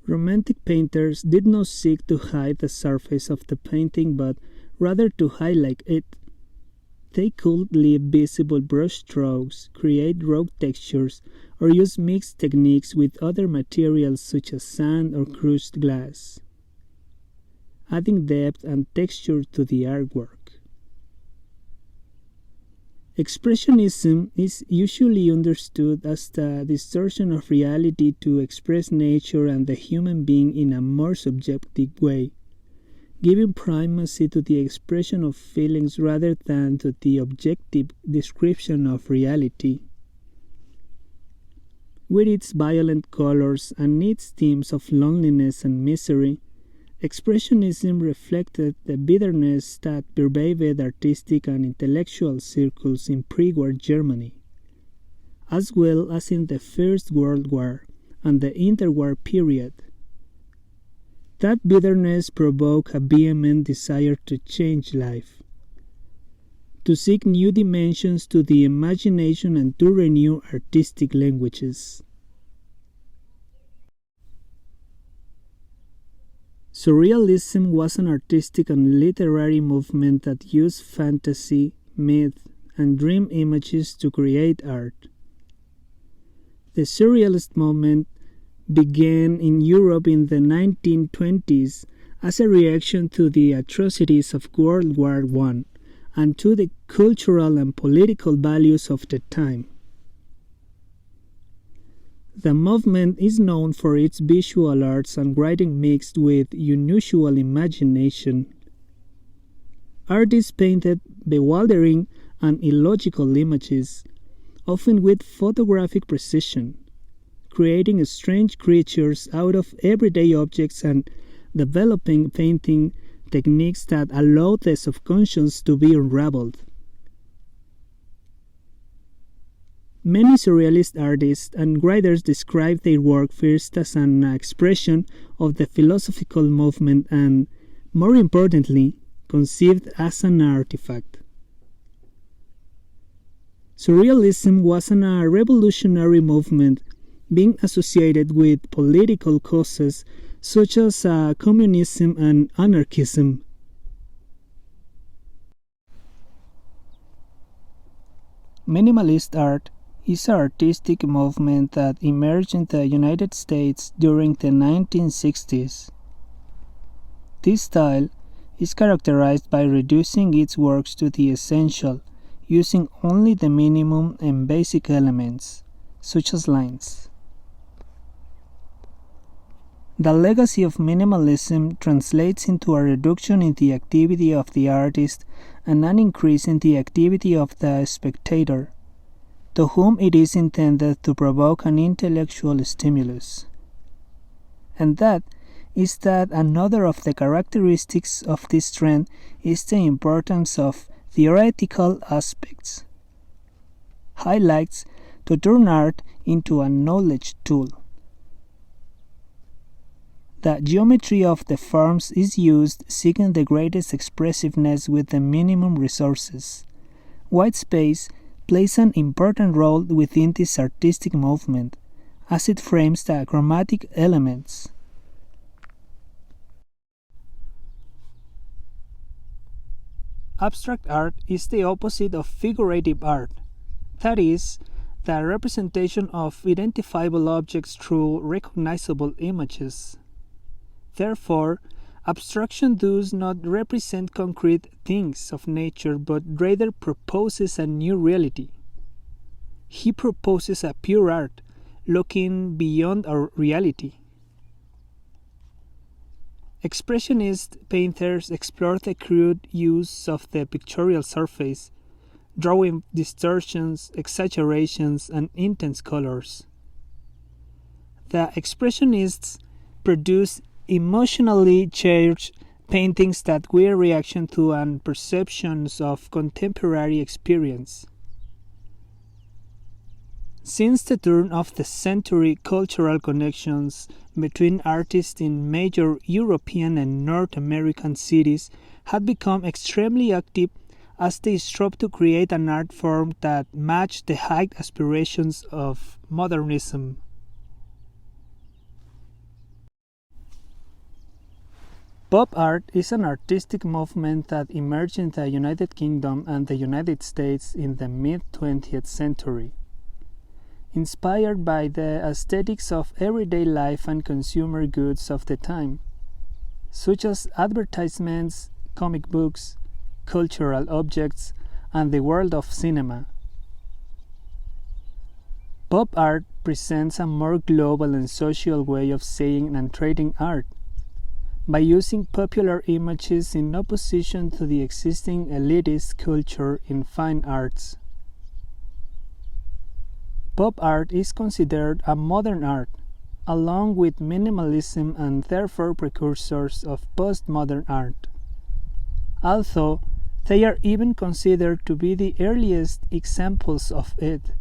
Romantic painters did not seek to hide the surface of the painting but rather to highlight it. They could leave visible brushstrokes, create raw textures, or use mixed techniques with other materials such as sand or crushed glass, adding depth and texture to the artwork. Expressionism is usually understood as the distortion of reality to express nature and the human being in a more subjective way, giving primacy to the expression of feelings rather than to the objective description of reality. With its violent colors and its themes of loneliness and misery, Expressionism reflected the bitterness that pervaded artistic and intellectual circles in pre-war Germany, as well as in the First World War and the interwar period. That bitterness provoked a vehement desire to change life, to seek new dimensions to the imagination and to renew artistic languages. Surrealism was an artistic and literary movement that used fantasy, myth, and dream images to create art. The Surrealist movement began in Europe in the 1920s as a reaction to the atrocities of World War I and to the cultural and political values of the time. The movement is known for its visual arts and writing mixed with unusual imagination. Artists painted bewildering and illogical images, often with photographic precision, creating strange creatures out of everyday objects and developing painting techniques that allowed the subconscious to be unraveled. Many surrealist artists and writers describe their work first as an expression of the philosophical movement and, more importantly, conceived as an artifact. Surrealism was a revolutionary movement being associated with political causes such as communism and anarchism. Minimalist art is an artistic movement that emerged in the United States during the 1960s. This style is characterized by reducing its works to the essential, using only the minimum and basic elements, such as lines. The legacy of minimalism translates into a reduction in the activity of the artist and an increase in the activity of the spectator, to whom it is intended to provoke an intellectual stimulus. And that is that another of the characteristics of this trend is the importance of theoretical aspects, highlights to turn art into a knowledge tool. The geometry of the forms is used seeking the greatest expressiveness with the minimum resources. White space plays an important role within this artistic movement, as it frames the chromatic elements. Abstract art is the opposite of figurative art, that is, the representation of identifiable objects through recognizable images. Therefore, abstraction does not represent concrete things of nature but rather proposes a new reality. He proposes a pure art, looking beyond our reality. Expressionist painters explored the crude use of the pictorial surface, drawing distortions, exaggerations, and intense colors. The Expressionists produced emotionally charged paintings that were reaction to and perceptions of contemporary experience. Since the turn of the century, cultural connections between artists in major European and North American cities had become extremely active as they strove to create an art form that matched the high aspirations of modernism. Pop art is an artistic movement that emerged in the United Kingdom and the United States in the mid-20th century. Inspired by the aesthetics of everyday life and consumer goods of the time, such as advertisements, comic books, cultural objects, and the world of cinema. Pop art presents a more global and social way of seeing and trading art, by using popular images in opposition to the existing elitist culture in fine arts. Pop art is considered a modern art, along with minimalism and therefore precursors of postmodern art, although they are even considered to be the earliest examples of it.